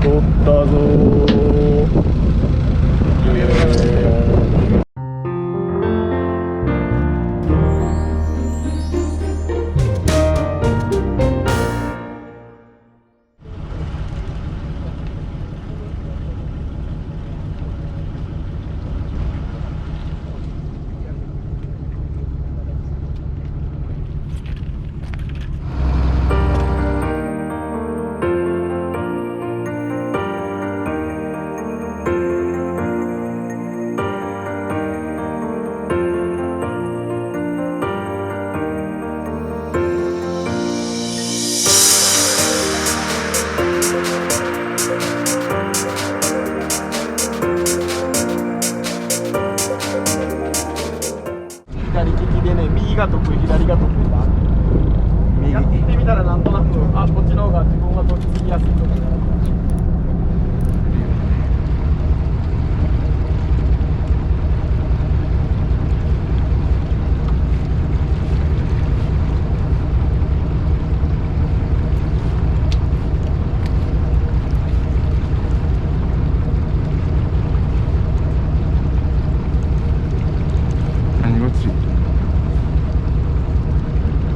取ったぞ左利きでね、右が得意、左が得意だ。やってみたらなんとなく、あ、こっちの方が自分が取り継ぎやすいとかね。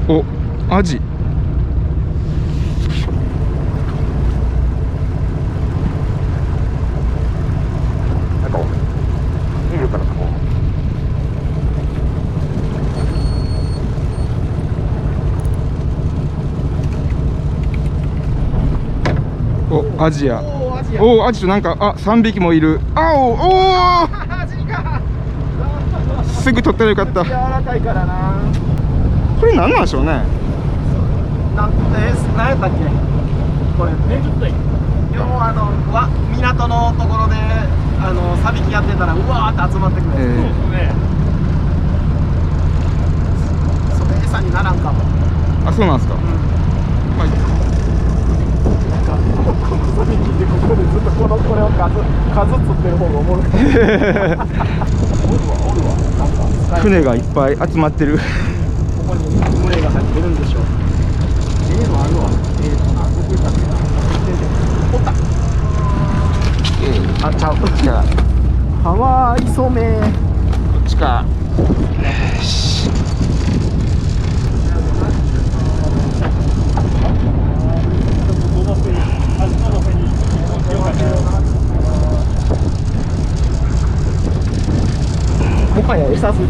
お、アジ。なんかいるからこお、アジや。お、アジや。お、アジとなんか、あ、3匹もいる。あお、おアジか。ー、すぐ取ったらよかった。柔らかいからな。これ何なんでしょうね。なんやったっけこれね、要は港のところでサビキやってたらうわーって集まってくるやつ、それ餌にならんかも。あ、そうなんですか。まあ、なんかこのサビキでここでずっとこれを数釣ってる方がおもろいおるわなんか船がいっぱい集まってる。ここに群れが入ってるんでしょう。のあるわ。どこ行ったっけな。おった。あ、ちゃう。こっちか。ハワイ染め。こっちか。もはや餌すぎ。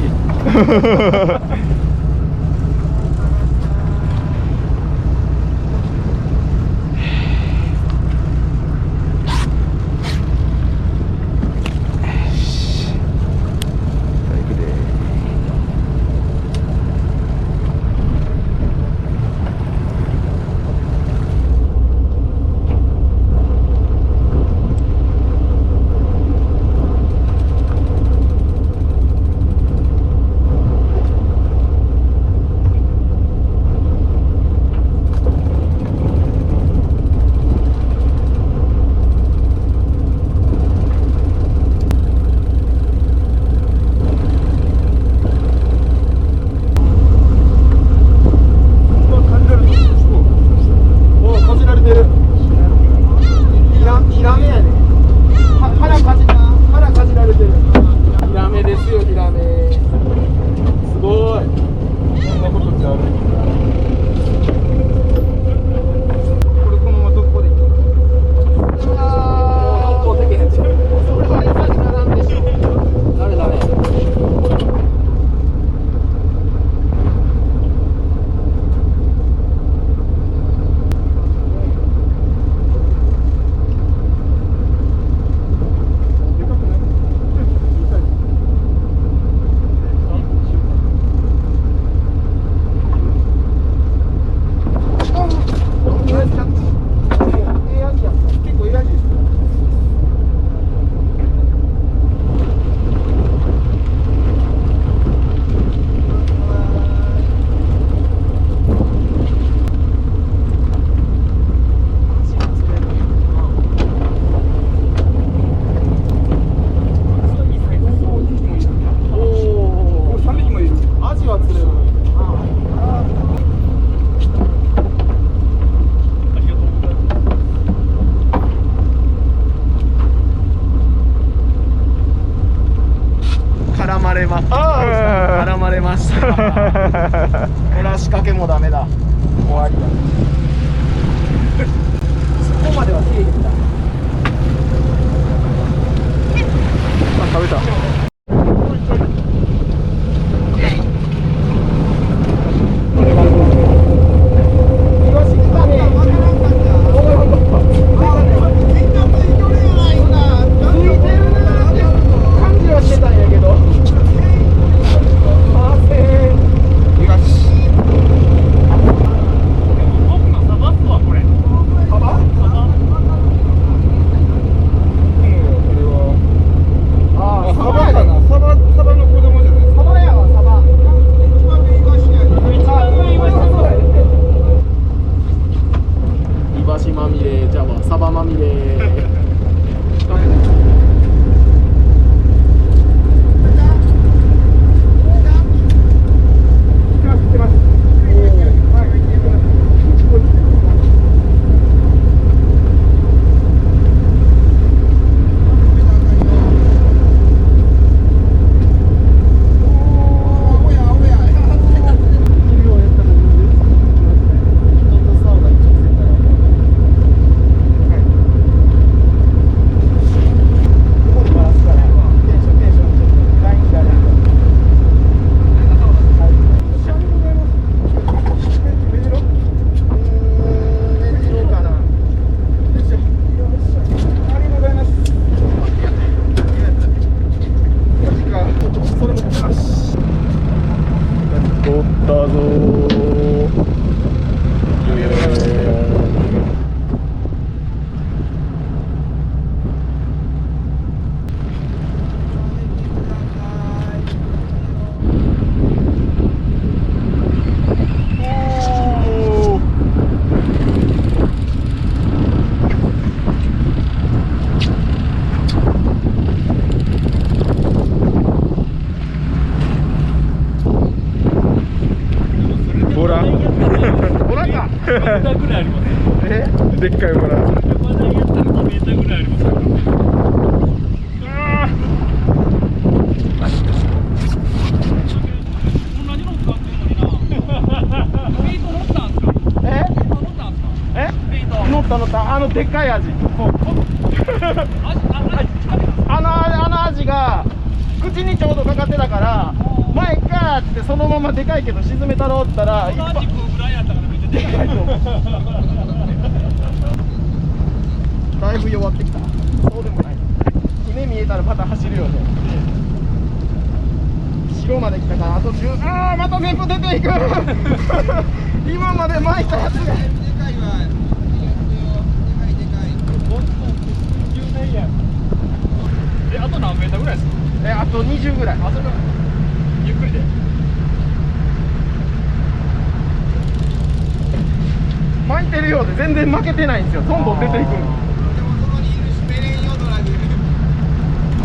ました。これは仕掛けもダメだ。終わりだ。そこまではせえへんだ。あ、食べた。でっかいボラ。乗ったでっかいアジ。あのアジが口にちょうどかかってたから前かーってそのままでかいけど沈めたろうったらアジ食うぐらいやったからめっちゃでかいと思う。だいぶ弱ってきた。そうでもない。船見えたらまた走るよね。白まで来たからあと10。あーまた全部出ていく。今まで巻いたやつがあと何メーターぐらいですか？あと20ぐらい。あ、それゆっくりで。巻いてるようで全然負けてないんですよ。どんどん出ていくんで。でもそこにいるしメレンヨドラで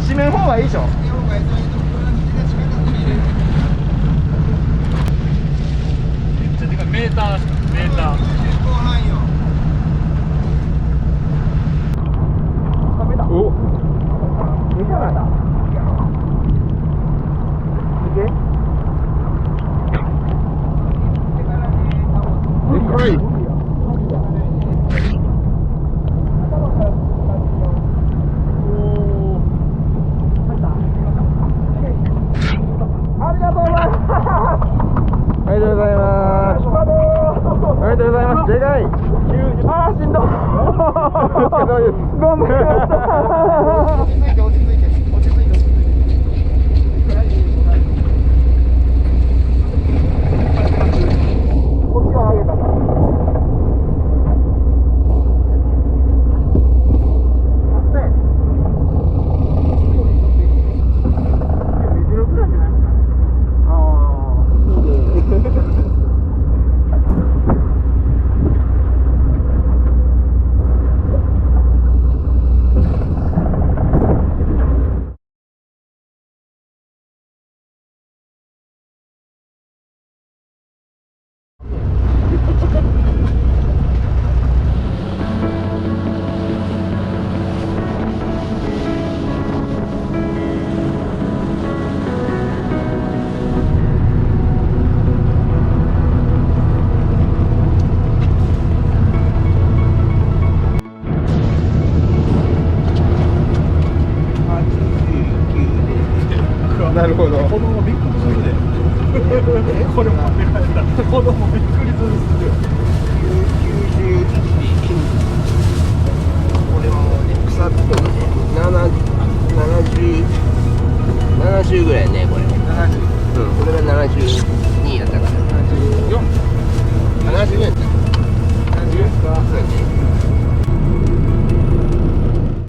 締めん方がいいでしょ。方がいいところが近かったり入れる。めっちゃでかいメーターですか？メーター。90後半よ。ダメだ。お、いけないな。いけ。でかい。ありがとうございます。ありがとうございます。ありがとうございます。でかい。あーしんどい。ごめんなさい。落ち着いて落ち着いて落ち着いて落ち着いて。こっちは上げたから。これ持って帰ったら子供びっくりするっすよ。これはもうね腐ってるね。70ぐらいねこれ。うんこれが72やったから。74やった。74か。そうやね。